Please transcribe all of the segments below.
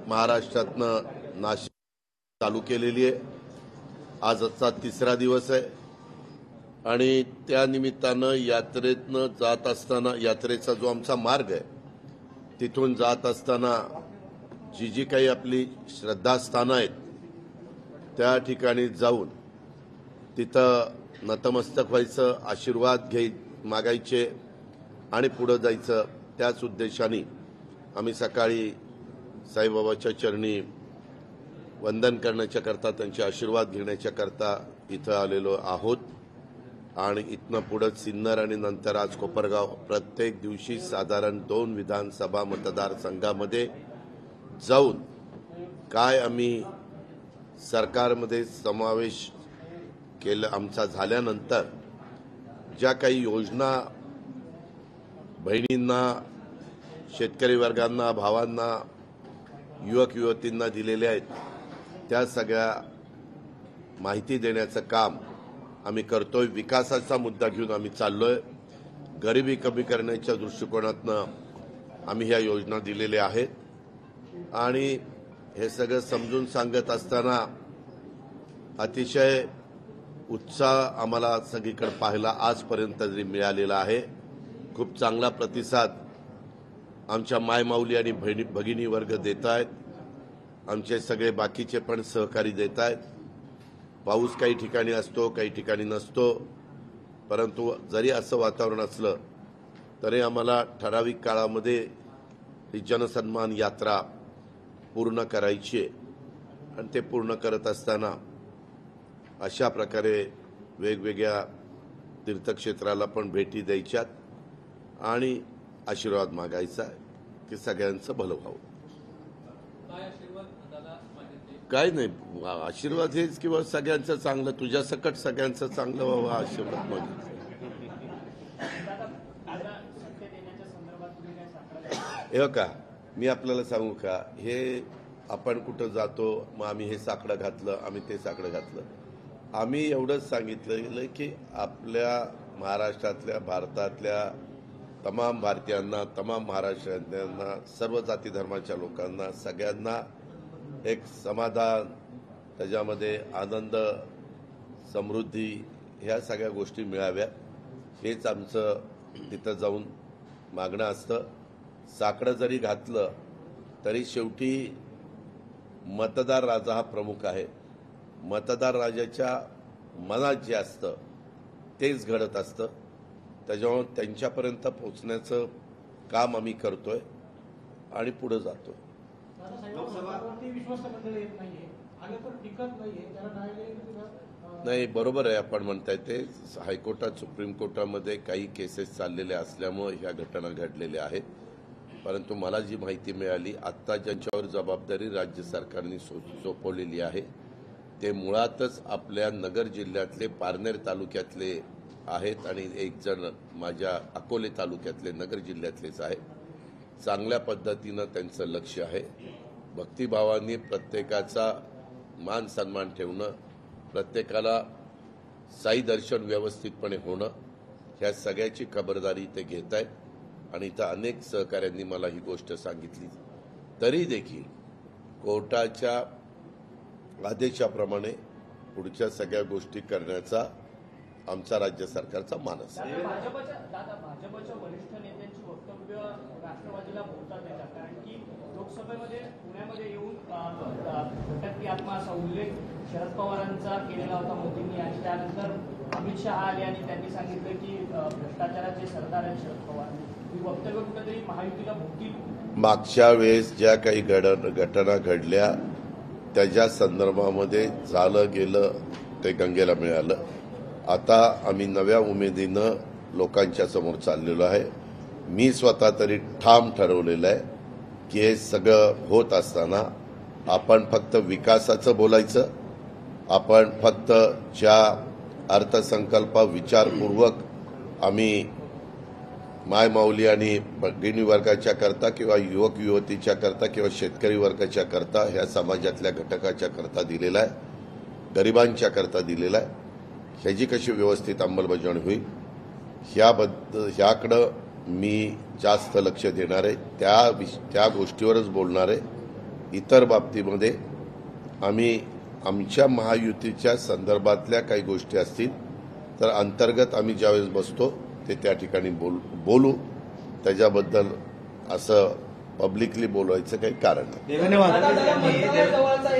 महाराष्ट्रातनं नाशिक चालू केलेली आहे। आजचा तिसरा दिवस आहे आणि त्या निमित्तानं यात्रेतनं जात असताना, यात्रेचा जो आमचा मार्ग आहे तिथून जात असताना जी काही आपली श्रद्धास्थानं आहेत त्या ठिकाणी जाऊन तिथं नतमस्तक व्हायचं, आशीर्वाद मागायचे आणि पुढे जायचं। त्याच उद्देशाने आम्ही सकाळी साईबाबाच्या चरणी वंदन करण्याच्या करता, त्यांचे आशीर्वाद घेण्याच्या करता इथं आलेलो आहोत। आणि इथनं पुढे सिन्नर आणि नंतर आज कोपरगाव, प्रत्येक दिवशी साधारण 2 विधानसभा मतदारसंघामध्ये जाऊन काय आम्ही सरकारमध्ये समावेश केलं आमचा झाल्यानंतर ज्या काही योजना बहिणींना, शेतकरी वर्गांना, भावांना, युवक युवतींना दिलेल्या आहेत त्या सगळ्या माहिती देण्याचं काम आम्ही करतोय। विकासाचा मुद्दा घेऊन आम्ही चाललोय। गरिबी कमी करण्याच्या दृष्टिकोनातनं आम्ही ह्या योजना दिलेल्या आहेत आणि हे सगळं समजून सांगत असताना अतिशय उत्साह आम्हाला सगळीकडे पाहायला आजपर्यंत तरी मिळालेला आहे। खूप चांगला प्रतिसाद आमच्या मायमाऊली आणि भगिनी वर्ग देत आहेत। आमचे सगळे बाकीचे पण सहकारी देत आहेत। पाऊस काही ठिकाणी असतो, काही ठिकाणी नसतो, परंतु जरी असं वातावरण असलं तरी आम्हाला ठराविक काळामध्ये ही जनसन्मान यात्रा पूर्ण करायची आहे आणि ते पूर्ण करत असताना अशा प्रकारे वेगवेगळ्या तीर्थक्षेत्राला पण भेटी द्यायच्यात आणि आशीर्वाद मागायचा की सगळ्यांचं भलं व्हावं। काय नाही, आशीर्वाद हेच किंवा सगळ्यांचं चांगलं, तुझ्या सकट सगळ्यांचं चांगलं व्हावं आशीर्वाद मागितला। हे का मी आपल्याला सांगू का, हे आपण कुठं जातो मग आम्ही हे साकडं घातलं, आम्ही ते साकडं घातलं। आम्ही एवढंच सांगितलं की आपल्या महाराष्ट्रातल्या, भारतातल्या तमाम भारतीयांना, तमाम महाराष्ट्रीयांना, सर्व जाती धर्माच्या लोकांना, सगळ्यांना एक समाधान, त्याच्यामध्ये आनंद, समृद्धी ह्या सगळ्या गोष्टी मिळाव्यात हेच आमचं तिथं जाऊन मागणं असतं। साकडं जरी घातलं तरी शेवटी मतदार राजा हा प्रमुख आहे। मतदार राजाच्या मनात जे असतं तेच घडत असतं, त्याच्यामुळे त्यांच्यापर्यंत पोहोचण्याचं काम आम्ही करतोय आणि पुढे जातोय। नाही, बरोबर आहे आपण म्हणताय ते। हायकोर्टात, सुप्रीम कोर्टामध्ये काही केसेस चाललेल्या असल्यामुळे ह्या घटना घडलेल्या आहेत, परंतु मला जी माहिती मिळाली आत्ता ज्यांच्यावर जबाबदारी राज्य सरकारने सोपवलेली आहे ते मुळातच आपल्या नगर जिल्ह्यातले, पारनेर तालुक्यातले आहेत आणि एक जण माझ्या अकोले तालुक्यातले, नगर जिल्ह्यातलेच आहेत। चांगल्या पद्धतीनं त्यांचं लक्ष आहे। भक्तिभावाने प्रत्येकाचा मान सन्मान ठेवणं, प्रत्येकाला साई दर्शन व्यवस्थितपणे होणं, ह्या सगळ्याची खबरदारी ते घेत आहेत आणि इथं अनेक सहकाऱ्यांनी मला ही गोष्ट सांगितली। तरी देखील कोर्टाच्या आदेशाप्रमाणे पुढच्या सगळ्या गोष्टी करण्याचा आमचा राज्य सरकारचा मानस आहे। भाजपच्या वरिष्ठ नेत्यांची वक्तव्य राष्ट्रवादीला बोलतात येतात, कारण की लोकसभेमध्ये पुण्यामध्ये येऊन घटक आत्मा असा उल्लेख शरद पवारांचा केलेला होता मोदींनी आणि त्यानंतर अमित शहा आले आणि त्यांनी सांगितलं की भ्रष्टाचाराचे सरदार आहेत शरद पवार। ही वक्तव्य कुठेतरी महायुतीला भोगतील। मागच्या वेळेस ज्या काही घटना घडल्या त्याच्या संदर्भामध्ये झालं गेलं ते गंगेला मिळालं। आता आम्ही नव्या उमेदीनं लोकांच्या समोर चाललेलो आहे। मी स्वतः तरी ठाम ठरवलेलं आहे की हे सगळं होत असताना आपण फक्त विकासाचं बोलायचं, आपण फक्त ज्या अर्थसंकल्प विचारपूर्वक आम्ही मायमाऊली आणि भगिनी वर्गाच्या करता किंवा युवक युवतीच्या करता किंवा शेतकरी वर्गाच्या करता, ह्या समाजातल्या घटकाच्या करता दिलेला आहे, गरिबांच्या करता दिलेला आहे, ह्याची कशी व्यवस्थित अंमलबजावणी होईल ह्याकडं मी जास्त लक्ष देणार आहे, त्या गोष्टीवरच बोलणार आहे इतर बाबतीमध्ये आम्ही आमच्या महायुतीच्या संदर्भातल्या काही गोष्टी असतील तर अंतर्गत आम्ही ज्यावेळेस बसतो ते त्या ठिकाणी बोलू. त्याच्याबद्दल असं पब्लिकली बोलवायचं काही कारण नाही. मंत्रालयाजवळचा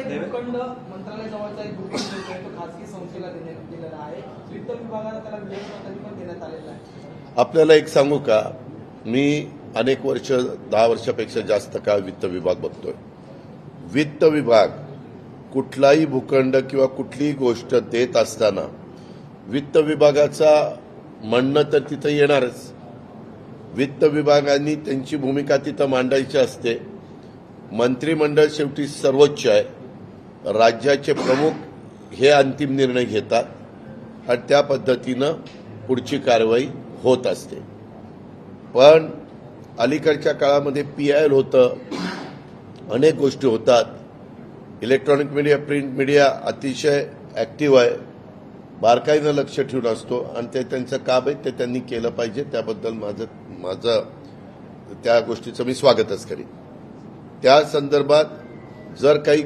एक भूखंड खासगी संस्थेला दिलेला आहे. वित्त विभागाला त्याला विलेखनासाठी पण देण्यात आलेला आहे. आपल्याला एक सांगू का, मी अनेक वर्ष 10 वर्षापेक्षा जास्त काळ वित्त विभाग बघतोय. वित्त विभाग कुठलाही भूखंड किंवा कुठलीही गोष्ट देत असताना वित्त विभागाचा म्हणणं तर तिथं येणारच. वित्त विभागाने त्यांची भूमिका तिथं मांडायची असते. मंत्रिमंडळ शेवटी सर्वोच्च आहे. राज्याचे प्रमुख हे अंतिम निर्णय घेतात आणि त्या पद्धतीनं पुढची कारवाई होत असते. पण अलीकडच्या काळामध्ये PIL होतं, अनेक गोष्टी होतात. इलेक्ट्रॉनिक मीडिया, प्रिंट मीडिया अतिशय ॲक्टिव्ह आहे, बारकाईनं लक्ष ठेवून असतो आणि ते त्यांचं काम आहे ते त्यांनी केलं पाहिजे. त्याबद्दल माझं त्या गोष्टीचं मी स्वागतच करीन. त्या संदर्भात जर काही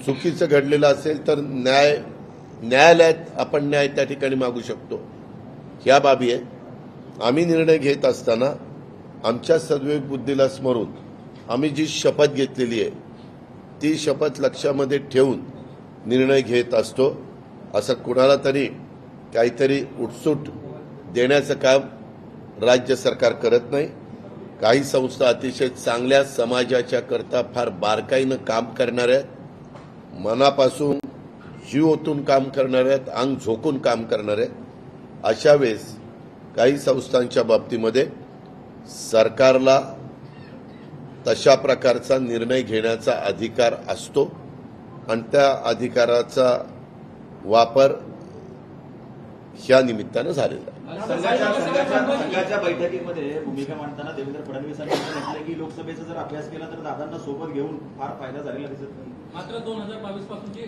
चुकीचं घडलेलं असेल तर न्यायालयात आपण न्याय त्या ठिकाणी मागू शकतो. ह्या बाबी आहे. आम्ही निर्णय घेत असताना आमच्या सद्विवेक बुद्धीला स्मरून आम्ही जी शपथ घेतलेली आहे ती शपथ लक्षामध्ये ठेवून निर्णय घेत असतो. असं कुणाला तरी काहीतरी उठसूट देण्याचं काम राज्य सरकार करत नाही. काही संस्था अतिशय चांगल्या समाजाच्या करता फार बारकाईनं काम करणाऱ्या आहेत, मनापासून जीव ओतून काम करणाऱ्या आहेत, अंग झोकून काम करणाऱ्या आहेत. अशा वेळेस काही संस्थांच्या बाबतीमध्ये सरकारला तशा प्रकारचा निर्णय घेण्याचा अधिकार असतो आणि त्या अधिकाराचा वापर ह्या निमित्तानं झालेला आहे. संघाच्या बैठकीमध्ये भूमिका मांडताना देवेंद्र फडणवीसांनी म्हटलं की लोकसभेचा जर अभ्यास केला तर दादांना सोबत घेऊन फार फायदा झालेला दिसत नाही. मात्र 2022 पासूनची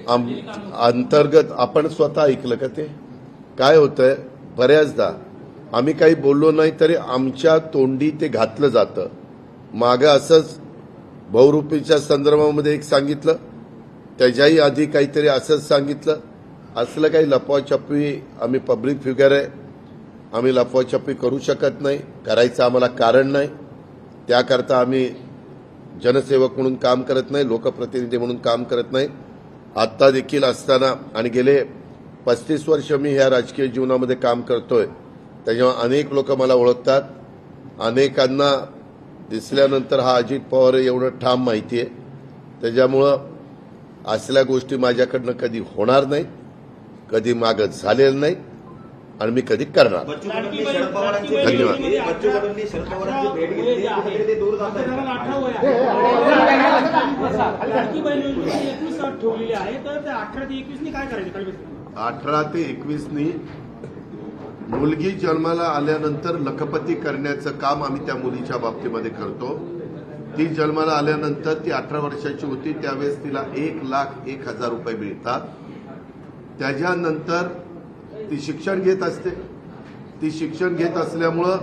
अंतर्गत आपण स्वतः ऐकलं का ते काय होतंय? बऱ्याचदा आम्ही काही बोललो नाही तरी आमच्या तोंडी ते घातलं जातं. मागं असंच बहुरूपीच्या संदर्भामध्ये एक सांगितलं, त्याच्याही आधी काहीतरी असंच सांगितलं. असलं काही लपवाछपवी, आम्ही पब्लिक फिगर आहे, आम्ही लपवाछपवी करू शकत नाही, करायचं आम्हाला कारण नाही. त्याकरता आम्ही जनसेवक म्हणून काम करत नाही, लोकप्रतिनिधी म्हणून काम करत नाही. आत्ता देखील असताना आणि गेले 35 वर्ष मी ह्या राजकीय जीवनामध्ये काम करतोय, त्याच्यामुळे अनेक लोक मला ओळखतात. अनेकांना दिसल्यानंतर हा अजित पवार एवढं ठाम माहिती आहे. त्याच्यामुळं असल्या गोष्टी माझ्याकडनं कधी होणार नाही, कधी मागं झालेलं नाही आणि मी कधी करणार. बच्चू कडूंनी शरद पवारांची धन्यवाद. बच्चू कडूंनी शरद पवारांची भेट घेतली, कुठेतरी ते दूर जात आहेत. लाडकी बहीण योजना 21 ठेवलेली आहे, तर 18 ते 21 काय करायचं? 18 ते 21 मुलगी जन्माला आल्यानंतर लखपती करण्याचं काम आम्ही त्या मुलीच्या बाबतीमध्ये करतो. ती जन्माला आल्यानंतर ती 18 वर्षाची होती, त्यावेळेस तिला 1,01,000 रुपये मिळतात. त्याच्यानंतर ती शिक्षण घेत असते. ती शिक्षण घेत असल्यामुळं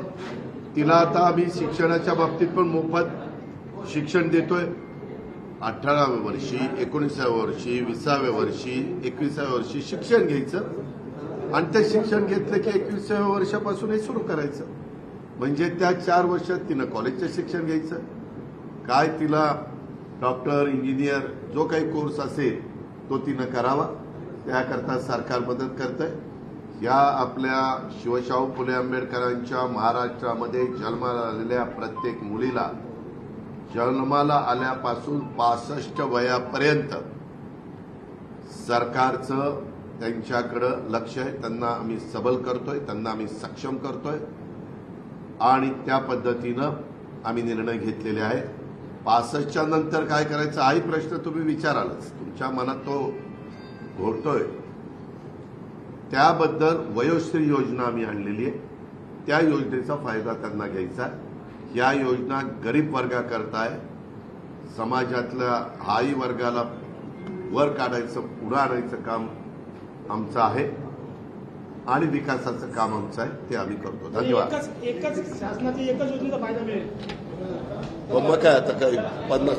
तिला आता आम्ही शिक्षणाच्या बाबतीत पण मोफत शिक्षण देतोय. 18व्या वर्षी, 19व्या वर्षी, 20व्या वर्षी, 21व्या वर्षी शिक्षण घ्यायचं आणि ते शिक्षण घेतलं की 21व्या वर्षापासून हे सुरू करायचं. म्हणजे त्या 4 वर्षात तिनं कॉलेजचं शिक्षण घ्यायचं. काय तिला डॉक्टर, इंजिनियर जो काही कोर्स असेल तो तिनं करावा. त्याकरता सरकार मदत करतंय. या आपल्या शिवशाहू फुले आंबेडकरांच्या महाराष्ट्रामध्ये जन्माला आलेल्या प्रत्येक मुलीला जन्माला आल्यापासून 65 वयापर्यंत सरकारचं त्यांच्याकडं लक्ष आहे. त्यांना आम्ही सबल करतोय, त्यांना आम्ही सक्षम करतोय आणि त्या पद्धतीनं आम्ही निर्णय घेतलेले आहे. 65च्या नंतर काय करायचं हाही प्रश्न तुम्ही विचारालच, तुमच्या मनात तो घोळतोय. त्याबद्दल वयोश्री योजना आम्ही आणलेली आहे. त्या योजनेचा फायदा त्यांना घ्यायचा. या योजना गरीब वर्गाकरता आहे. समाजातल्या हाही वर्गाला वर काढायचं, पुढं आणायचं काम आमचं आहे. आणि विकासाचं काम आमचं आहे ते आम्ही करतो. धन्यवाद. एकच शासनाची एकच योजनेचा फायदा मिळेल. मग काय आता काय 50